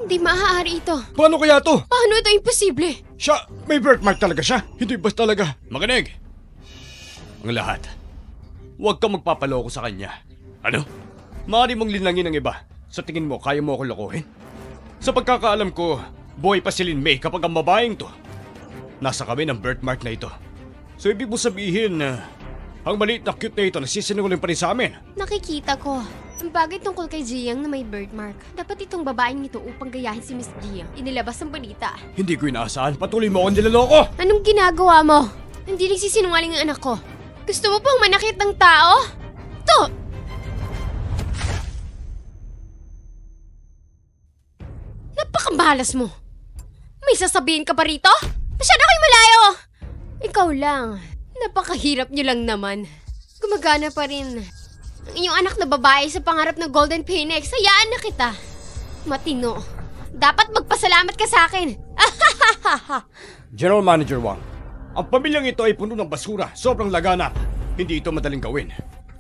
Hindi maaari ito. Paano kaya to? Paano ito imposible? Siya, may birthmark talaga siya. Hindi ba talaga? Makinig. Ang lahat. Huwag kang magpapaloko sa kanya. Ano? Maaari mong linangin ang iba. Sa tingin mo, kaya mo ako lokohin? Sa pagkakaalam ko, boy pa si Lin May kapag ang babaeng to. Nasa kami ng birthmark na ito. So ibig mo sabihin na ang maliit na cute na ito nagsisinungaling pa rin sa amin. Nakikita ko. Ang bagay tungkol kay Jiang na may birthmark. Dapat itong babaeng ito upang gayahin si Miss Jiang. Inilabas ang balita. Hindi ko inaasahan. Patuloy mo akong niloloko. Anong ginagawa mo? Hindi nagsisinungaling ang anak ko. Gusto mo pang manakit ng tao? To! Napakabalas mo. May sasabihin ka pa rito? Masyado kayo malayo! Ikaw lang. Napakahirap niyo lang naman. Gumagana pa rin. Ang iyong anak na babae sa pangarap ng Golden Phoenix, hayaan na kita. Matino. Dapat magpasalamat ka sa akin. General Manager Wang, ang pamilyang ito ay puno ng basura. Sobrang laganap. Hindi ito madaling gawin.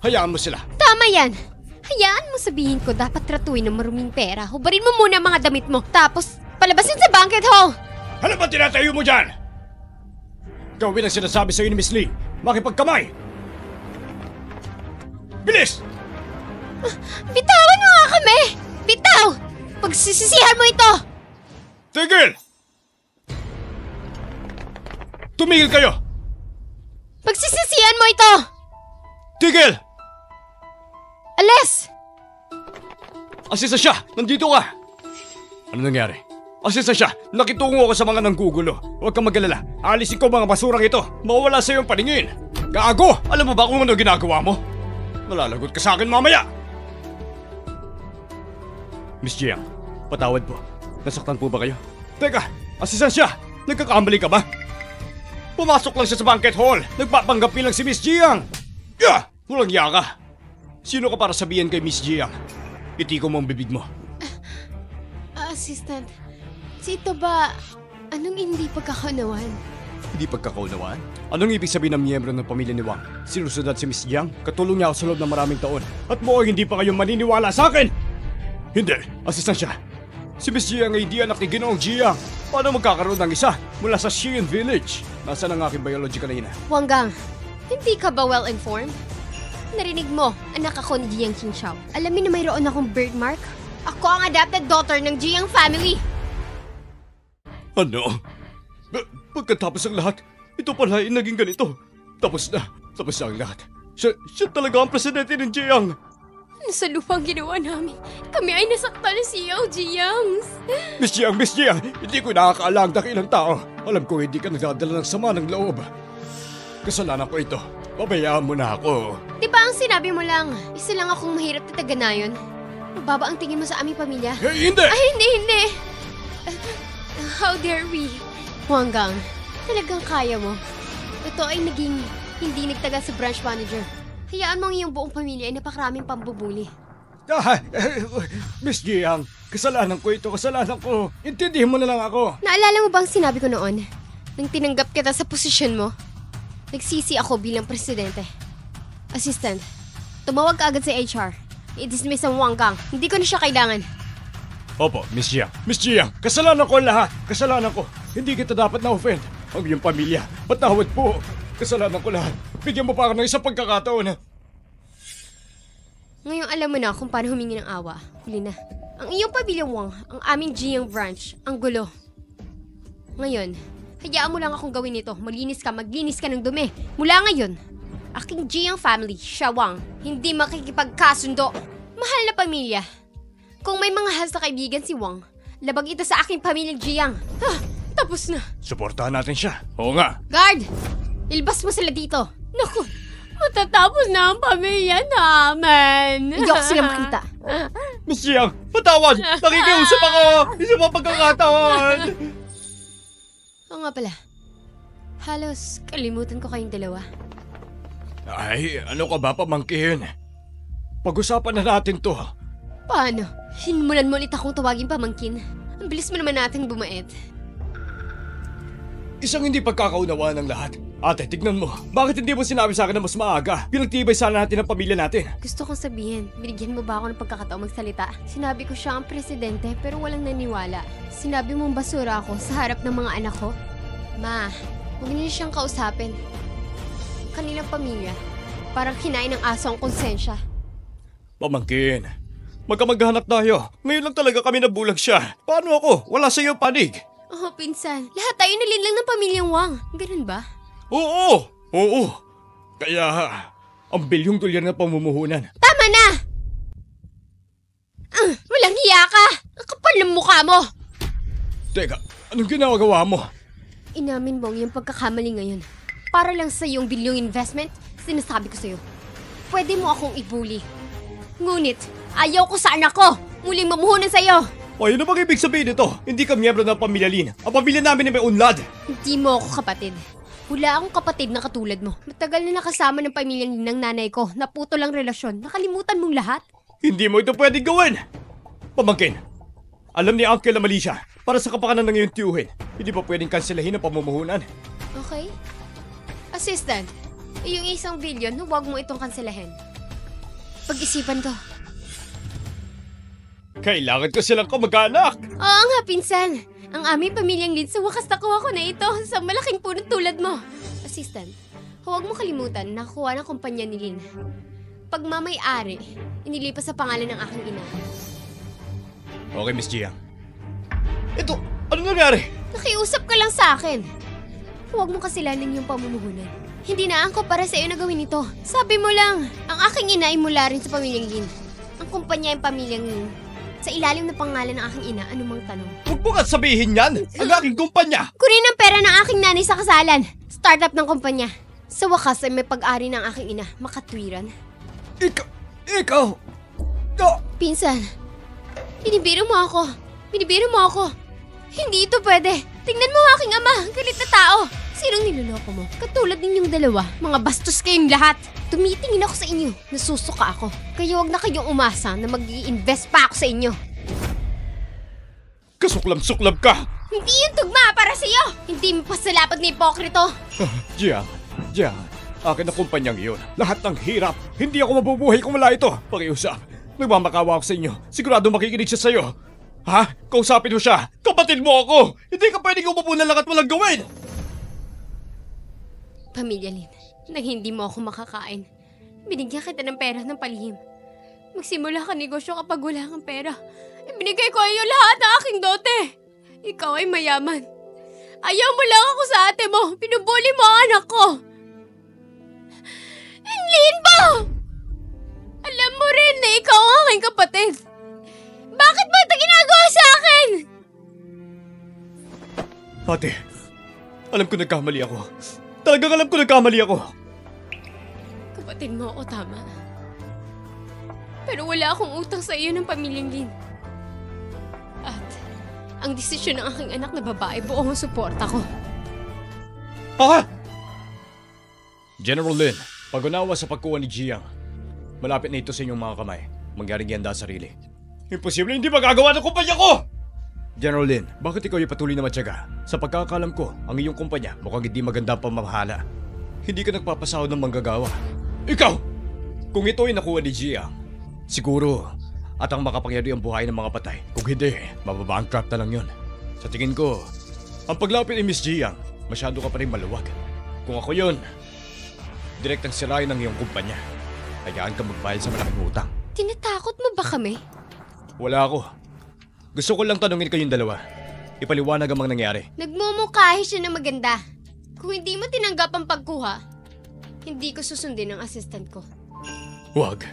Hayaan mo sila. Tama yan. Hayaan mo sabihin ko dapat tratuin ng maruming pera. Hubarin mo muna ang mga damit mo. Tapos, palabasin sa banquet hall. Ano ba tinatayo mo dyan? Gawin ang sinasabi sa iyo ni Miss Lee. Makipagkamay. Bilis! Bitawan mo nga kami! Bitaw! Pagsisisihan mo ito! Tigil! Tumigil kayo! Pagsisisihan mo ito! Tigil! Alis! Asisa siya! Nandito ka! Ano nangyari? Asisa siya! Nakitungo ako sa mga nanggugulo. Huwag kang mag-alala. Alisin ko mga basurang ito. Mawawala sa iyong paningin. Gago! Alam mo ba kung ano ginagawa mo? Malalagot ka sa akin mamaya! Miss Jiang, patawad po. Nasaktan po ba kayo? Teka, asisan siya! Nagkakamali ka ba? Pumasok lang siya sa banquet hall. Nagpapanggap lang si Miss Jiang. Walang iya ka. Sino ka para sabihin kay Miss Jiang? Itiko mo ang bibig mo. Assistant, sito ba anong hindi pagkakaunawaan? Hindi pagkakaunawaan? Anong ibig sabihin ng miyembro ng pamilya ni Wang? Sinusunod si Miss Jiang? Katulong niya ako sa loob ng maraming taon. At mukhang hindi pa kayo maniniwala sa akin! Hindi! Asistan siya! Si Miss Jiang ay di anak ni Ginoong Jiang. Paano magkakaroon ng isa mula sa Xian Village? Nasaan ang aking biological na ina? Wanggang, hindi ka ba well-informed? Narinig mo, anak ako ni Jiang Qingxiao. Alamin na mayroon akong birthmark? Ako ang adopted daughter ng Jiang family! Ano? Pagkatapos ang lahat, ito pala ay naging ganito. Tapos na ang lahat. Siya talaga ang presidente ng Jiang. Sa lupang ginawa namin, kami ay nasaktan ni Xiao Jiang. Miss Jiang, hindi ko nakakaala ang dakilang tao. Alam ko hindi ka nagdadala ng sama ng loob. Kasalanan ko ito. Pabayaan mo na ako. Di ba ang sinabi mo lang, isa lang akong mahirap na taga-nayon? Mababa ang tingin mo sa aming pamilya? Hindi! Ay, hindi! How dare we? Wanggang, talagang kaya mo. Ito ay naging hindi nagtaga sa branch manager. Hayaan mo ang iyong buong pamilya ay napakaraming pambubuli. Miss Jiang, kasalanan ko ito, kasalanan ko. Intindihin mo na lang ako. Naalala mo ba ang sinabi ko noon? Nang tinanggap kita sa posisyon mo, nagsisi ako bilang presidente. Assistant, tumawag ka agad sa HR. I-dismiss ang Wanggang. Hindi ko na siya kailangan. Opo, Miss Jiang. Miss Jiang, kasalanan ko ang lahat. Kasalanan ko. Hindi kita dapat na-offend. Ang iyong pamilya. Patawad po. Kasalanan ko lahat. Bigyan mo pa ako ng isang pagkakataon. Ngayon alam mo na kung paano humingi ng awa. Huli na. Ang iyong pamilya Wang, ang aming Jiang branch, ang gulo. Ngayon, hayaan mo lang akong gawin ito. Maglinis ka ng dumi. Mula ngayon, aking Jiang family, siya Wang, hindi makikipagkasundo. Mahal na pamilya. Kung may mga hals na kaibigan si Wang, labag ito sa aking pamilyang Jiang. Tapos na. Suportahan natin siya. Oo nga. Guard! Ilbas mo sila dito. Naku, matatapos na ang pamilya namin. Iyok sila makita. Miss Jiang, patawad! Nakikiusap ako! Isa pa pagkakataon! Oo nga pala. Halos kalimutan ko kayong dalawa. Ay, ano ka ba pamangkin? Pag-usapan na natin to. Paano? Sinmulan mo ulit akong tawagin pamangkin. Ang bilis mo naman nating bumait. Isang hindi pagkakaunawaan ng lahat. Ate, tignan mo. Bakit hindi mo sinabi sa akin na mas maaga? Pinagtibay sana natin ang pamilya natin. Gusto kong sabihin, binigyan mo ba ako ng pagkakataong magsalita? Sinabi ko siya ang presidente pero walang naniwala. Sinabi mong basura ako sa harap ng mga anak ko? Ma, huwag niyo siyang kausapin. Kanilang pamilya, parang kinain ng aso ang konsensya. Pamangkin, magkamaghanap tayo. Ngayon lang talaga kami nabulag siya. Paano ako? Wala sa iyo panig. Oh, pinsan, lahat tayo nalilang ng pamilyang Wang. Ganun ba? Oo! Kaya, ang bilyong dolyar na pamumuhunan. Tama na! Walang hiya ka! Ang kapal ng mukha mo! Teka, anong ginagawa mo? Inamin mo ang iyong pagkakamali ngayon. Para lang sa iyong bilyong investment, sinasabi ko sa'yo. Pwede mo akong ibuli. Ngunit, ayaw ko sa anak ko! Muling mamuhunan sa'yo! O, yun na bang ibig sabihin nito? Hindi ka miyembro ng pamilya Lin. Ang pamilya namin ay may unlad. Hindi mo ako kapatid. Wala akong kapatid na katulad mo. Matagal na nakasama ng pamilyang Lin ng nanay ko. Naputo lang relasyon. Nakalimutan mong lahat? Hindi mo ito pwedeng gawin! Pamangkin, alam ni Uncle na mali siya. Para sa kapakanan ng iyong tiyuhin, hindi pa pwedeng kanselahin ang pamumuhunan. Okay. Assistant, yung isang bilyon, huwag mo itong kanselahin. Pag-isipan ko. Kailangan ko silang kamag-anak! Oo nga, pinsan. Ang aming pamilyang Lin, sa wakas nakuha ko na ito sa malaking punong tulad mo. Assistant, huwag mo kalimutan na kuha ng kumpanya ni Lin. Pag mamay-ari, inilipas sa pangalan ng aking ina. Okay, Miss Jiang. Ito, ano nangyari? Nakiusap ka lang sa akin. Huwag mo kasilanin yung pamumuhunan. Hindi na angko para sa iyo na gawin ito. Sabi mo lang, ang aking ina ay mula rin sa pamilyang Lin. Ang kumpanya ay pamilyang Lin. Sa ilalim ng pangalan ng aking ina, anumang tanong. Huwag mo nga sabihin yan! Ang aking kumpanya! Kunin ang pera ng aking nanay sa kasalan. Startup ng kumpanya. Sa wakas ay may pag-ari ng aking ina, makatwiran. Ikaw! No! Pinsan, binibiro mo ako. Binibiro mo ako. Hindi ito pwede. Tingnan mo ang aking ama, galit na tao. Sinong niloloko mo? Katulad ninyong dalawa, mga bastos kayong lahat. Tumitingin ako sa inyo, nasusuka ako. Kaya huwag na kayong umasa na mag-i-invest pa ako sa inyo. Kasuklam-suklab ka! Hindi yung tugma para sa iyo! Hindi mo pasalapat na ipokrito! Jiang, akin ang kumpanyang iyon. Lahat ng hirap. Hindi ako mabubuhay kung wala ito. Pakiusap, nagmamakawa ako sa inyo. Sigurado makikinig siya sa'yo. Ha? Kausapin mo siya. Kapatid mo ako. Hindi ka pwedeng umupunan lang at walang gawin. Pamilya Lin, nang hindi mo ako makakain, binigyan kita ng pera ng palihim. Magsimula ka negosyo kapag wala kang pera. Ibinigay ko iyo lahat ng aking dote. Ikaw ay mayaman. Ayaw mo lang ako sa ate mo. Pinubuli mo ang anak ko. Lin mo! Alam mo rin na ikaw ang aking kapatid. Bakit mo ito ginagawa sa akin? Ate, alam ko nagkamali ako. Talagang alam ko nagkamali ako. Kapatid mo ako, tama. Pero wala akong utang sa iyo ng pamilyang Lin. At ang desisyon ng aking anak na babae, buong suporta ko. Ha? General Lin, pag-unawa sa pagkuha ni Jiang. Malapit na ito sa inyong mga kamay. Mangyaring ganda sarili. Imposible hindi magagawa ng kumpanya ko! General Lin, bakit ikaw ay patuloy na matyaga? Sa pagkakalam ko, ang iyong kumpanya mukhang hindi maganda ang pamamahala. Hindi ka nagpapasahod ng manggagawa. Ikaw! Kung ito ay nakuha ni Jiang, siguro at ang makapangyarihan buhay ng mga patay. Kung hindi, mababankrupt na lang yun. Sa tingin ko, ang paglapit ni Miss Jiang, masyado ka pa rin maluwag. Kung ako yun, direktang sirain ang iyong kumpanya. Hayaan ka magbayad sa malaking utang. Tinatakot mo ba kami? Wala ako. Gusto ko lang tanungin kayong dalawa. Ipaliwanag ang mga nangyari. Nagmumungkahi siya na maganda. Kung hindi mo tinanggap ang pagkuha, hindi ko susundin ang assistant ko. Huwag.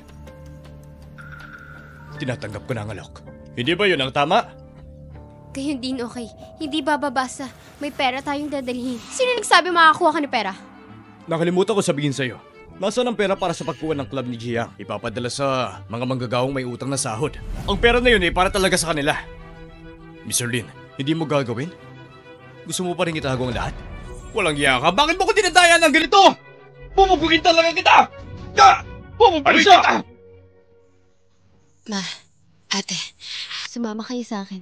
Tinatanggap ko na ang alok. Hindi ba yun ang tama? Kaya hindi okay. Hindi bababasa. May pera tayong dadalhin. Sino nagsabi makakuha ka ng pera? Nakalimutan ko sabihin sa'yo. Nasaan ang pera para sa pagkuha ng club ni Jiang? Ipapadala sa mga manggagawang may utang na sahod. Ang pera na yun ay para talaga sa kanila. Mr. Lin, hindi mo gagawin? Gusto mo pa rin itago ang lahat? Walang iya ka. Bakit mo ko dinadaya ng ganito? Pumupugin talaga kita! Pumupugin kita! Ma, ate, sumama kayo sa akin.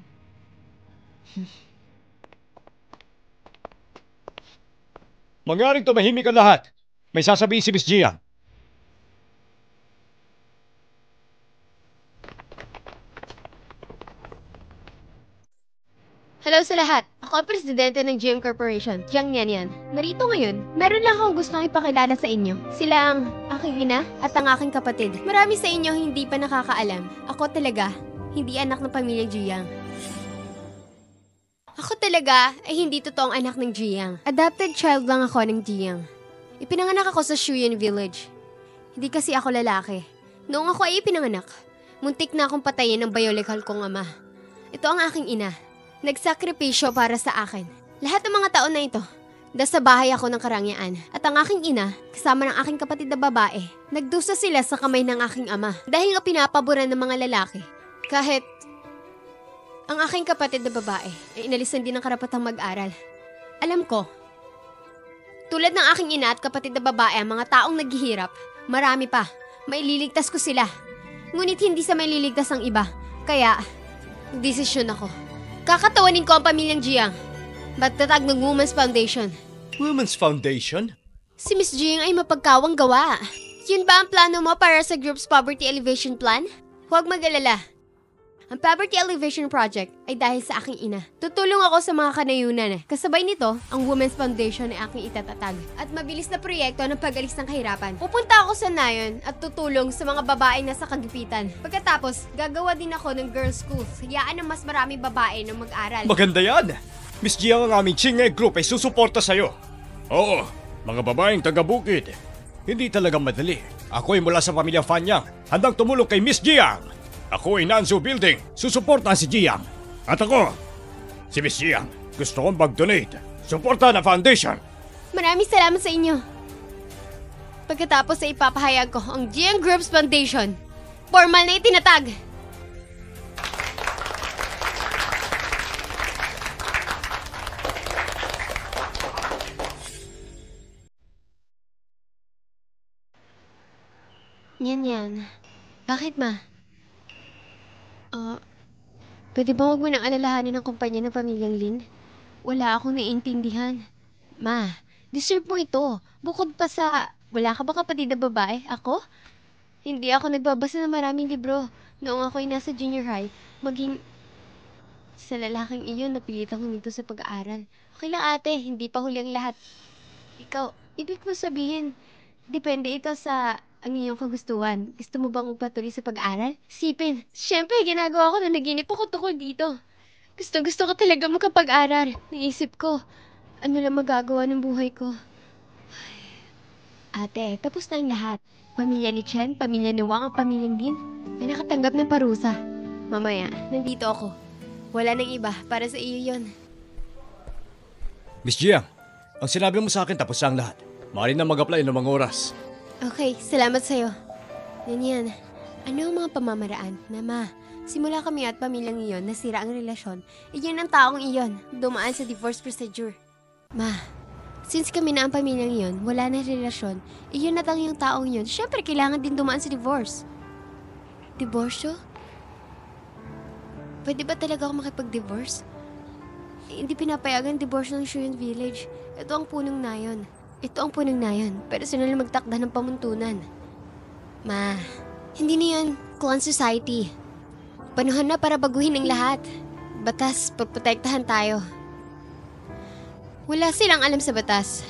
Mangyaring tumahimik ang lahat. May sasabihin si Miss Gia. Hello sa lahat. Ako ang presidente ng GM Corporation, Jiang Yan. Narito ngayon, meron lang akong gustong ipakilala sa inyo. Sila ang aking ina at ang aking kapatid. Marami sa inyo hindi pa nakakaalam. Ako talaga, hindi anak ng pamilya Jiang. Ako talaga ay hindi totoong anak ng Jiang. Adopted child lang ako ng Jiang. Ipinanganak ako sa Shuyan Village. Hindi kasi ako lalaki. Noong ako ay ipinanganak, muntik na akong patayin ng biological kong ama. Ito ang aking ina. Nagsakripisyo para sa akin. Lahat ng mga taon na ito, nasa bahay ako ng karangyaan. At ang aking ina, kasama ng aking kapatid na babae, nagdusa sila sa kamay ng aking ama. Dahil nga pinapaboran ng mga lalaki. Kahit ang aking kapatid na babae ay inalisan din ng karapatang mag-aral. Alam ko, tulad ng aking ina at kapatid na babae ang mga taong naghihirap, marami pa. Maililigtas ko sila. Ngunit hindi sa maililigtas ang iba. Kaya, desisyon ako. Kakatawanin ko ang pamilyang Jiang. Magtatag ng Women's Foundation. Women's Foundation? Si Miss Jiang ay mapagkawang gawa. Yun ba ang plano mo para sa group's poverty alleviation plan? Huwag mag-alala. Ang Poverty Alleviation Project ay dahil sa aking ina. Tutulong ako sa mga kanayunan. Kasabay nito, ang Women's Foundation ay aking itatatag. At mabilis na proyekto ng pag-alis ng kahirapan. Pupunta ako sa Nayon at tutulong sa mga babae na sa kagipitan. Pagkatapos, gagawa din ako ng girls' schools. Hayaan ng mas maraming babae na mag-aral. Maganda yan! Miss Gia ang aming Chingay Group ay susuporta sa'yo. Oo, mga babaeng taga-bukid. Hindi talaga madali. Ako ay mula sa pamilyang Fanyang. Handang tumulong kay Miss Jiang. Ako ay Nanzu Building. Susuporta si Jiang. At ako, si Miss Jiang. Gusto kong mag-donate. Suporta na foundation. Maraming salamat sa inyo. Pagkatapos ay ipapahayag ko ang Jiang Groups Foundation. Formal na itinatag. Yan. Bakit, ma? Pwede ba huwag mo nang alalahanin ang kumpanya ng pamilyang Lin? Wala akong naiintindihan. Ma, deserve mo ito. Bukod pa sa... Wala ka ba kapatid na babae? Ako? Hindi ako nagbabasa ng maraming libro. Noong ako'y nasa junior high, maging... Sa lalaking iyon, napilitan huminto sa pag-aaral. Okay lang ate, hindi pa huli ang lahat. Ikaw, ibig mo sabihin, depende ito sa... ang iyong kagustuhan. Gusto mo bang upatuloy sa pag-aaral? Sipin, syempre, ginagawa ko na naginip ako tungkol dito. Gusto ko talaga makapag-aral. Naisip ko, ano lang magagawa ng buhay ko. Ate, tapos na ang lahat. Pamilya ni Chen, pamilya ni Wang, ang pamilyang Din. May nakatanggap ng parusa. Mamaya, nandito ako. Wala nang iba, para sa iyo yon. Miss Jiang, ang sinabi mo sa akin tapos na ang lahat. Maaari na mag-apply ng mga oras. Okay, salamat sa'yo. Yan. Ano ang mga pamamaraan? Ma, simula kami at pamilyang iyon nasira ang relasyon. Iyon ang taong iyon, dumaan sa divorce procedure. Ma, since kami na ang pamilyang iyon, wala na relasyon, iyon at ang iyong taong iyon, syempre kailangan din dumaan sa divorce. Divorsyo? Pwede ba talaga ako makipag-divorce? Hindi pinapayagan divorce ng Shuyan Village. Ito ang punong nayon. Personal na magtakda ng pamuntunan. Ma, hindi na yan clan society. Panahon na para baguhin ang lahat. Batas, pagprotektahan tayo. Wala silang alam sa batas.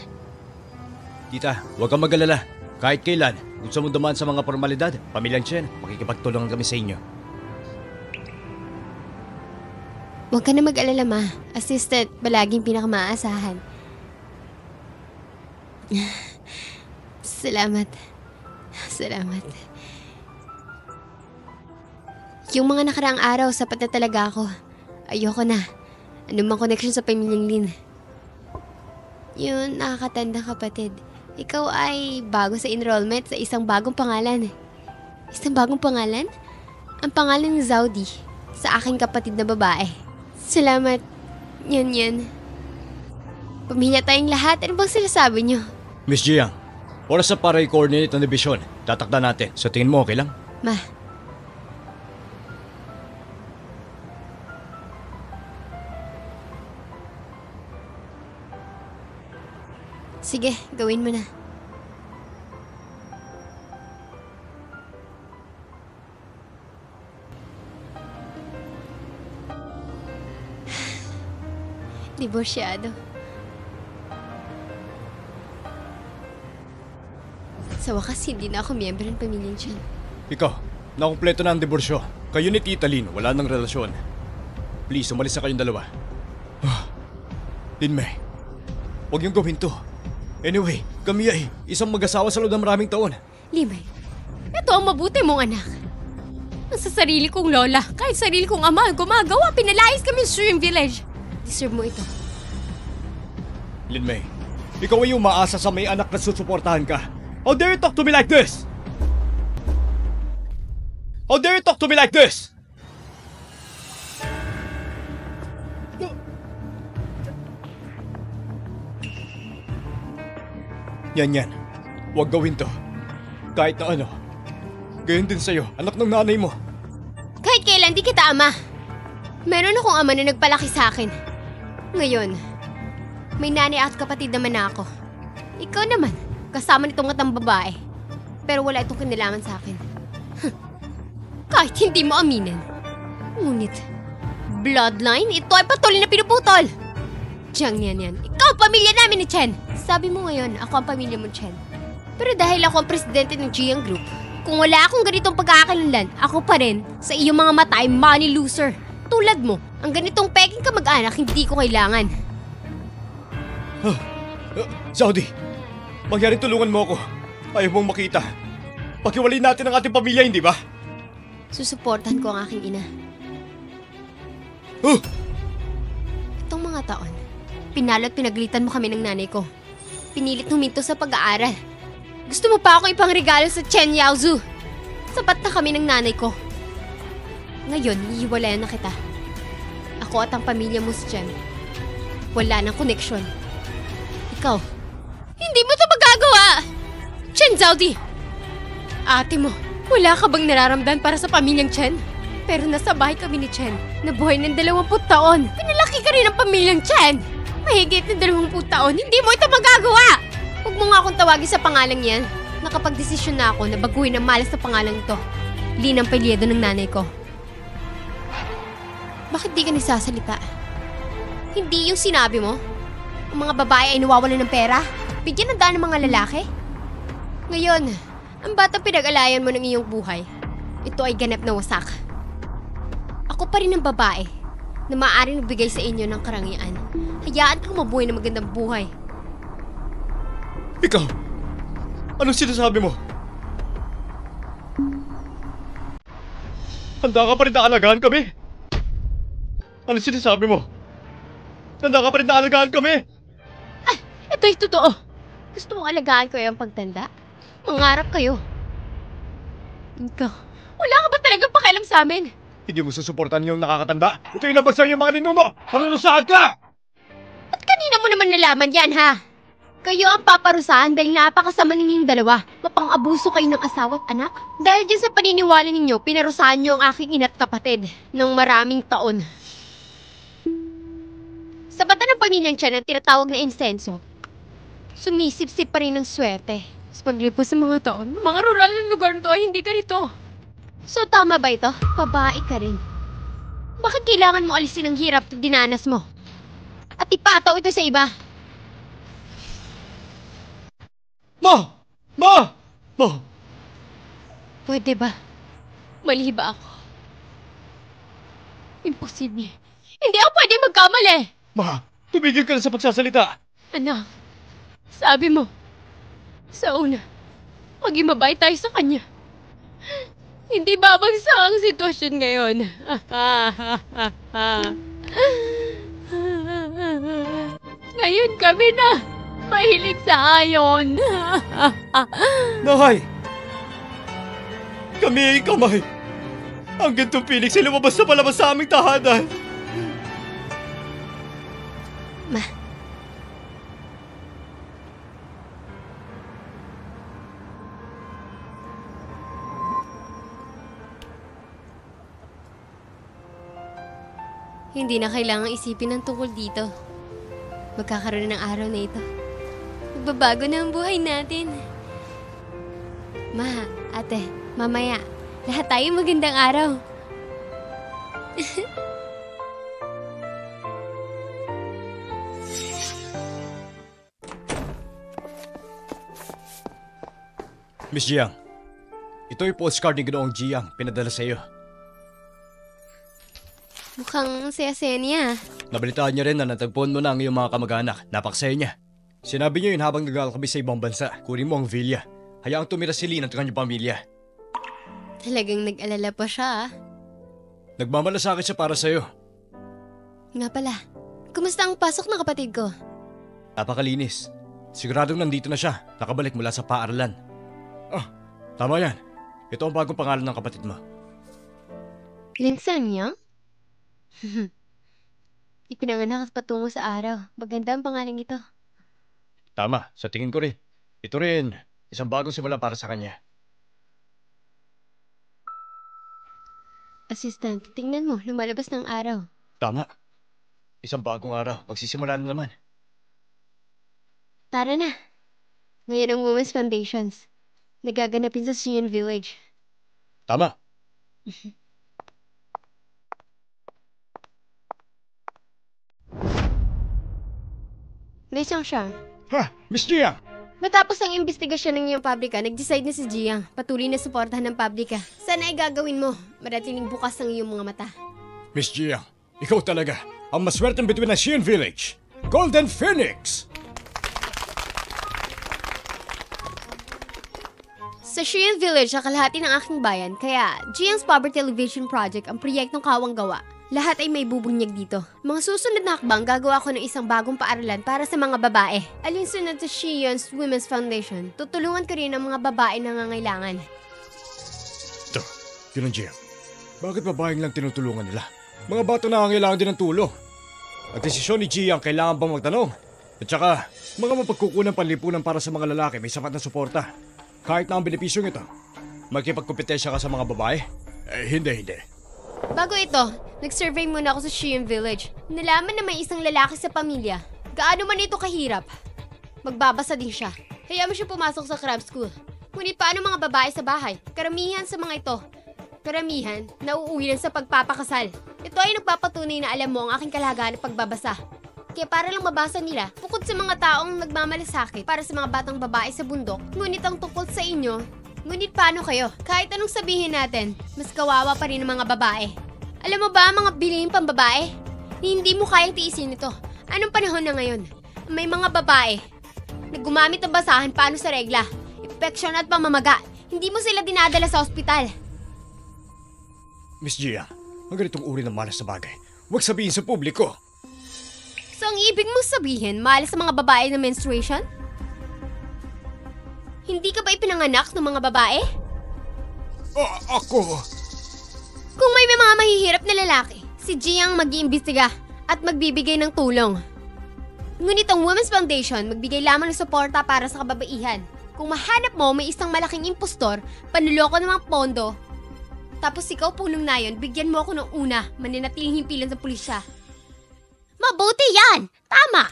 Tita, huwag kang mag-alala. Kahit kailan, gusto mo dumaan sa mga formalidad, pamilyang Chen, makikipagtulungan kami sa inyo. Huwag ka na mag-alala, ma. Assistant, palaging pinakamaasahan. Salamat. Yung mga nakaraang araw, sapat na talaga ako. Ayoko na. Ano mang connection sa pamilyang Lin. Yun, nakakatanda kapatid. Ikaw ay bago sa enrollment sa isang bagong pangalan. Isang bagong pangalan? Ang pangalan ni Zaudi sa aking kapatid na babae. Salamat. Yan. Pamilya tayong lahat. Ano bang sinasabi niyo? Miss Jiang, oras na para i-coordinate ang division. Tatakda natin. Sa tingin mo, okay lang? Ma. Sige, gawin mo na. Diborsyado. Sa wakas, hindi na ako miyembro ng pamilyang Chen. Ikaw, nakumpleto na ang diborsyo. Kayo ni Tita Lin, wala nang relasyon. Please, umalis na kayong dalawa. Linmei, huwag niyong gawin to. Anyway, kami ay isang mag-asawa sa loob ng maraming taon. Limay, ito ang mabuti mong anak. Nasa sarili kong lola, kahit sarili kong ama ang gumagawa, pinalayas kami sa Stream Village. Deserve mo ito. Linmei, ikaw ay umaasa sa may anak na susuportahan ka. How dare you talk to me like this? How dare you talk to me like this? Yan. Huwag gawin to. Kahit na ano. Gayon din sa'yo, anak ng nanay mo. Kahit kailan di kita ama. Meron akong ama na nagpalaki sa akin. Ngayon, may nanay at kapatid naman na ako. Ikaw naman, kasama nitong ngatang babae. Pero wala itong kinalaman sa akin. Kahit hindi mo aminin. Ngunit, bloodline, ito ay patuloy na pinuputol. Diyan yan. Ikaw ang pamilya namin ni Chen. Sabi mo ngayon, ako ang pamilya mo, Chen. Pero dahil ako ang presidente ng Jiang Group, kung wala akong ganitong pagkakakilanlan, ako pa rin, sa iyong mga mata ay money loser. Tulad mo, ang ganitong peking kamag-anak hindi ko kailangan. Saudi, mangyaring tulungan mo ako. Ayaw mong makita. Paghiwalay natin ang ating pamilya, hindi ba? Susuportahan ko ang aking ina. Itong mga taon, pinalo at pinaglitan mo kami ng nanay ko. Pinilit huminto sa pag-aaral. Gusto mo pa ako ipangregalo sa Chen Yaozu. Sapat na kami ng nanay ko. Ngayon, hihiwalayan na kita. Ako at ang pamilya mo si Chen. Wala nang koneksyon. Ikaw, hindi mo ito magagawa! Chen Zaudi! Ate mo, wala ka bang nararamdaman para sa pamilyang Chen? Pero nasa bahay kami ni Chen, nabuhay ng 20 taon. Pinalaki ka rin ng pamilyang Chen! Mahigit ng 20 taon, hindi mo ito magagawa! Huwag mo nga akong tawagin sa pangalang yan. Nakapag-desisyon na ako na baguhin ang malas na pangalang ito. Lin ang apelyido ng nanay ko. Bakit di ka nagsasalita? Hindi yung sinabi mo? Ang mga babae ay nawawalan ng pera? Bigyan ng daan ng mga lalaki? Ngayon, ang batang pinag-alayan mo ng iyong buhay, ito ay ganap na wasak. Ako pa rin ang babae na maaaring nagbigay sa inyo ng karangyaan. Hayaan kang mabuhay ng magandang buhay. Ikaw, anong sinasabi mo? Handa ka pa rin na alagaan kami? Anong sinasabi mo? Handa ka pa rin na alagaan kami? Ito ay totoo. Gusto mong alagaan ko yung pagtanda? Mangarap kayo. Ikaw, wala ka ba talagang pakialam sa amin? Hindi mo susuportan yung nakakatanda? Ito yung nabagsak yung mga ninuno! Manunusahan ka! At kanina mo naman nalaman yan, ha? Kayo ang paparusahan dahil napakasama ninyong dalawa. Mapang-abuso kayo ng asawa at anak. Dahil dyan sa paniniwala ninyo, pinarusahan nyo ang aking ina't kapatid ng maraming taon. Sa bata ng pamilyang Chen ang tinatawag na insenso, sumisip-sip pa rin ng swerte. Sa paglipo sa mga taon, mga rural na lugar to ay hindi ganito. So tama ba ito? Babae ka rin. Bakit kailangan mo alisin ang hirap na dinanas mo? At ipataw ito sa iba? Ma! Pwede ba? Mali ba ako? Imposible. Hindi ako pwede magkamali! Ma! Tumigil ka na sa pagsasalita! Anak, sabi mo, sa una, maging mabait tayo sa kanya. Hindi babagsak ang sitwasyon ngayon. Ngayon kami na mahilig sa ayon. Nahay! Kami ay kamay! Ang gantong Phoenix ay lumabas na palabas sa aming tahanan! Ma. Hindi na kailangang isipin ng tungkol dito. Magkakaroon ng araw na ito. Magbabago na ang buhay natin. Ma, ate, mamaya, lahat tayo magandang araw. Miss Jiang, ito yung postcard ni Ginoong Jiang pinadala sa iyo. Mukhang saya-saya niya. Nabalitaan niya rin na natagpuan mo na ang iyong mga kamag-anak. Napakasaya niya. Sinabi niya yun habang naglalakbay sa ibang bansa. Kunin mo ang villa. Hayaang tumira si Lynn at kanyang pamilya. Talagang nag-alala pa siya. Nagmamalasakit siya para sa iyo. Nga pala, kumusta ang pasok ng kapatid ko? Napakalinis. Siguradong nandito na siya. Nakabalik mula sa paaralan. Ah, tama yan. Ito ang bagong pangalan ng kapatid mo. Linsan niya? Ipinanganak patungo sa araw. Maganda ang pangalan ito. Tama, sa tingin ko rin. Ito rin, isang bagong simula para sa kanya. Assistant, tingnan mo, lumalabas ng araw. Tama. Isang bagong araw. Magsisimula na naman. Tara na. Ngayon ang Women's Foundations. Nagaganapin sa Sian Village. Tama. Lisang siya. Ha, Miss Jiang! Matapos ang investigasyon ng iyong pabrika, nag-decide na si Jiang. Patuloy na suportahan ng pabrika. Sana ay gagawin mo. Maratiling bukas ang iyong mga mata. Miss Jiang, ikaw talaga ang maswerteng bituin ng Xian Village. Golden Phoenix! Sa Xian Village, ang kalahati ng aking bayan, kaya Jiang's Poverty Elevation Project ang proyektong kawang gawa. Lahat ay may bubunyag dito. Mga susunod na hakbang, gagawa ko ng isang bagong paaralan para sa mga babae. Alinsunod sa Xian's Women's Foundation, tutulungan ko rin ang mga babae na nangangailangan. Ito, yun ang Jiang. Bakit babaeng lang tinutulungan nila? Mga bata na nangangailangan din ng tulong. Ang desisyon ni Jiang kailangan bang magtanong? At saka, mga mapagkukunang panlipunan para sa mga lalaki may sapat na suporta. Kahit na ang benepisyong ito, magkipagkompetensya ka sa mga babae? Hindi. Bago ito, nag-survey muna ako sa Xian Village. Nalaman na may isang lalaki sa pamilya. Gaano man ito kahirap, magbabasa din siya. Hayaan mo siya pumasok sa cram school. Ngunit paano mga babae sa bahay? Karamihan sa mga ito, nauuwi lang sa pagpapakasal. Ito ay nagpapatunay na alam mo ang aking kalagahan ng pagbabasa. Kaya para lang mabasa nila, bukod sa mga taong nagmamalasakit para sa mga batang babae sa bundok, ngunit ang tungkol sa inyo, ngunit paano kayo? Kahit anong sabihin natin, mas kawawa pa rin ang mga babae. Alam mo ba ang mga bilhin pambabae? Hindi mo kayang tiisin ito. Anong panahon na ngayon? May mga babae na gumamit ng basahan paano sa regla, infeksyon at pamamaga. Hindi mo sila dinadala sa ospital. Miss Jiang, ang ganitong uri ng malas na bagay, huwag sabihin sa publiko. So ang ibig mong sabihin, malas sa mga babae na menstruation? Hindi ka ba ipinanganak ng mga babae? Ako? Kung may mga mahihirap na lalaki, si Jiang mag-iimbestiga at magbibigay ng tulong. Ngunit ang Women's Foundation magbigay lamang ng suporta para sa kababaihan. Kung mahanap mo may isang malaking impostor, panluloko ng mga pondo, tapos ikaw punong na yun, bigyan mo ako ng una, maninatiling himpilan sa pulisya. Mabuti yan! Tama!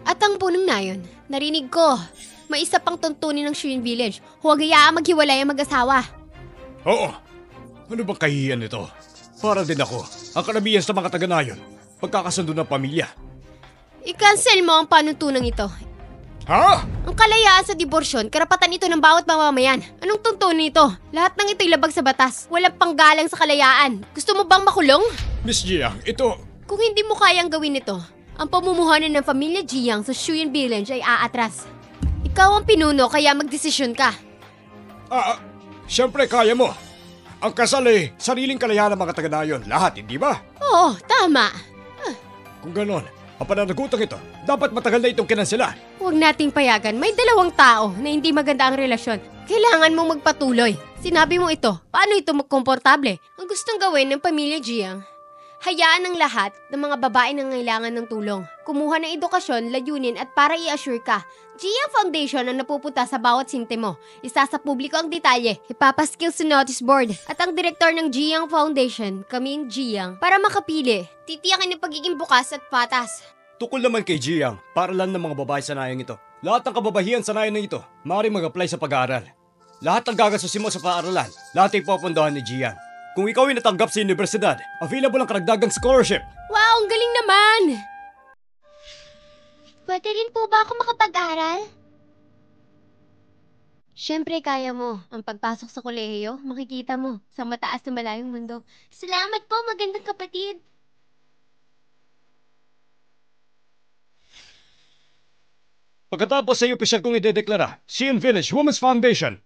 At ang punong na yun, narinig ko, may isa pang tuntunin ng Xian Village. Huwag hayaang maghiwalay ang mag-asawa. Oo. Ano bang kahihiyan nito? Para din ako, ang karamihan sa mga taga-nayon, pagkakasundo ng pamilya. I-cancel mo ang panuntunang ito. Ha? Ang kalayaan sa diborsyon, karapatan ito ng bawat mamamayan. Anong tuntunin ito? Lahat ng ito'y labag sa batas. Walang panggalang sa kalayaan. Gusto mo bang makulong? Miss Jiang, ito... Kung hindi mo kayang gawin ito, ang pamumuhanan ng pamilya Jiang sa Xian Village ay aatras. Ikaw ang pinuno kaya magdesisyon ka. Siyempre kaya mo. Ang kasal ay sariling kalayaan ng mga taga-nayon. Lahat, hindi ba? Oo, tama. Kung ganon, ang pananagutang ito, dapat matagal na itong kinansela. Huwag nating payagan. May dalawang tao na hindi maganda ang relasyon. Kailangan mong magpatuloy. Sinabi mo ito, paano ito magkomportable? Ang gustong gawin ng pamilya Jiang, hayaan ng lahat ng mga babae na ngailangan ng tulong. Kumuha ng edukasyon, layunin at para i-assure ka, Jiang Foundation ang napupunta sa bawat sintimo. Isa sa publiko ang detalye, ipapaskill sa notice board. At ang direktor ng Jiang Foundation, kaming Jiang, para makapili, titiyakin ang pagiging bukas at patas. Tukol naman kay Jiang, para lang ng mga babae sa nayang ito. Lahat ng kababahian sa nayon na ito, maaaring mag-apply sa pag-aaral. Lahat ng gagastusin mo sa paaralan, lahat ay pupundahan ni Gian. Kung ikaw ay natanggap sa universidad, available ang karagdagang scholarship. Wow, ang galing naman! Pwede rin po ba ako makapag-aral? Siyempre, kaya mo. Ang pagpasok sa kolehiyo, makikita mo sa mataas na malayong mundo. Salamat po, magandang kapatid. Pagkatapos ay opisyal kong idedeklara, Sheehan Village Women's Foundation.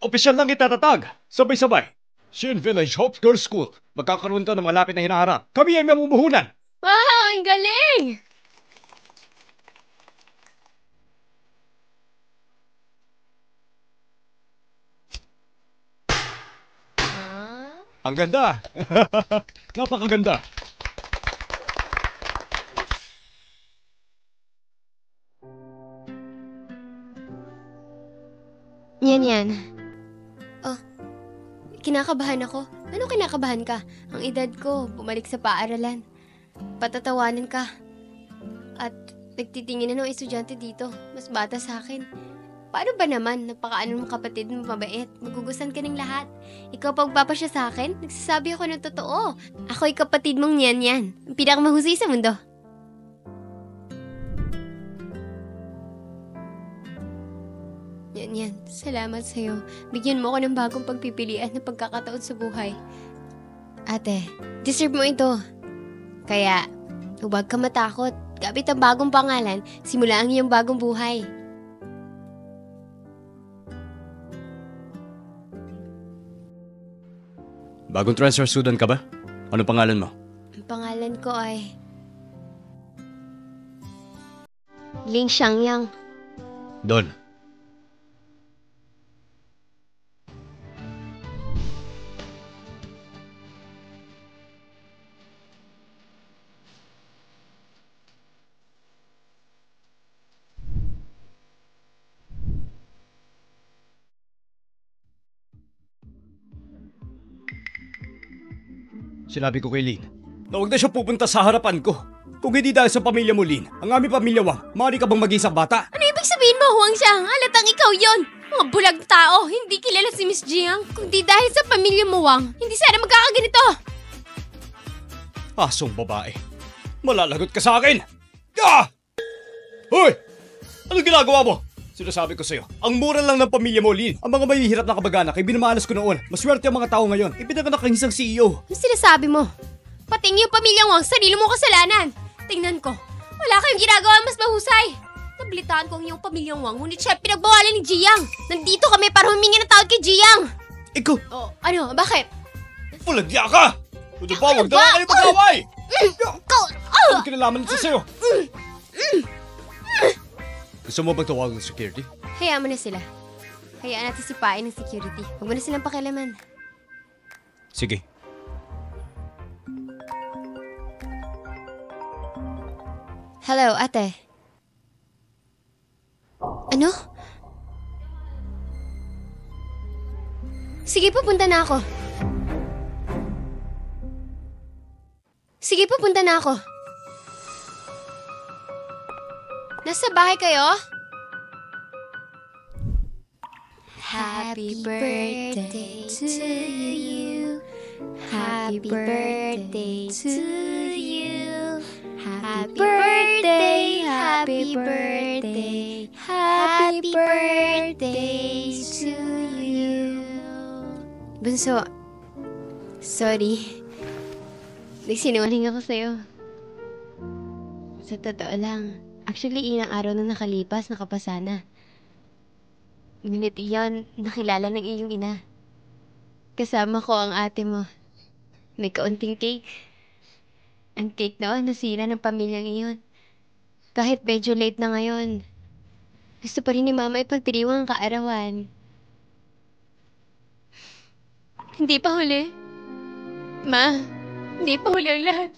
Opisyal lang itatatag, sabay-sabay. Sheehan Village Hope Girls School. Magkakaroon to ng malapit na hinaharap. Kami ay mamumuhunan. Wow, ang galing! Ang ganda! Napakaganda! Yan. Oh, kinakabahan ako. Ano kinakabahan ka? Ang edad ko, bumalik sa paaralan. Patatawanan ka. At nagtitingin na ng estudyante dito. Mas bata sa akin. Paano ba naman? Napakaano mong kapatid mo mabait. Magugustuhan ka ng lahat. Ikaw pa magpapasya sa akin? Nagsasabi ako ng totoo. Ako'y kapatid mong yan. Ang pinakamahusay sa mundo. Yan. Salamat sa'yo. Bigyan mo ako ng bagong pagpipilian na pagkakataon sa buhay. Ate, deserve mo ito. Kaya, huwag ka matakot. Kapit ang bagong pangalan, simula ang iyong bagong buhay. Bagong transfer student ka ba? Anong pangalan mo? Ang pangalan ko ay Ling Xiangyang. Don. Sinabi ko kay Lin na huwag na siya pupunta sa harapan ko. Kung hindi dahil sa pamilya mo, Lin, ang aming pamilya Wang, maaari ka bang mag-isang bata? Ano ibig sabihin mo, Huang Xiang? Halatang ikaw yon. Mga bulag tao, hindi kilala si Miss Jiang. Kung di dahil sa pamilya mo, Wang, hindi sana magkakaganito. Asong babae. Malalagot ka sa akin! Ah! Hoy! Anong ginagawa mo? Sinasabi ko sa'yo, ang mura lang ng pamilya mo, Lin. Ang mga mahihirap na kabag-anak ay binamalas ko noon. Maswerte ang mga tao ngayon. Ipinaganak kang isang CEO. Ano sinasabi mo? Pating yung pamilya Wang, sarili mo kasalanan. Tingnan ko, wala kayong ginagawa mas mahusay. Nabalitaan ko ang iyong pamilyang Wang, ngunit siya pinagbawalan ni Jiang. Nandito kami para humingi ng tawad kay Jiang. Ikaw, Oh, ano? Bakit? pulagya ka! Ano ba? Huwag na kayo mag-away! Ano kinalaman nito sa'yo? Gusto mo bang tawagin ng security? Hayaan mo na sila. Hayaan natin sipain ng security. Huwag mo na silang pakialaman. Sige. Hello, ate. Ano? Sige, pupunta na ako. Sige, pupunta na ako. Nasa bahay kayo? Happy birthday to you. Happy birthday to you. Happy birthday, happy birthday, happy birthday to you. Bunso, sorry. Nagsinungaling ako sa'yo. Sa totoo lang, actually ilang araw na nakalipas, nakapasana. Ngunit iyon, nakilala ng iyong ina. Kasama ko ang ate mo. May kaunting cake. Ang cake noon, nasira ng pamilyang iyon. Kahit medyo late na ngayon, gusto pa rin ni Mama ipagdiriwang ang kaarawan. Hindi pa huli. Ma, hindi pa huli ang lahat.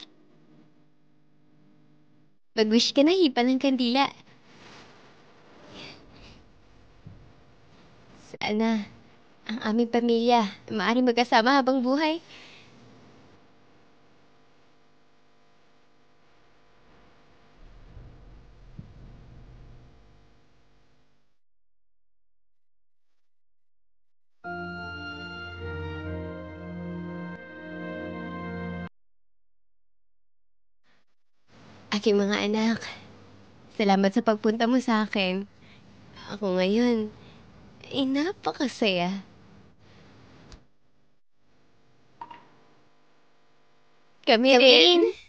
Mag-wish ka na, hipan ng kandila. Sana, ang aming pamilya, maaaring magkasama habang buhay. aking mga anak. Salamat sa pagpunta mo sa akin. Ako ngayon, ay napakasaya. Kami rin.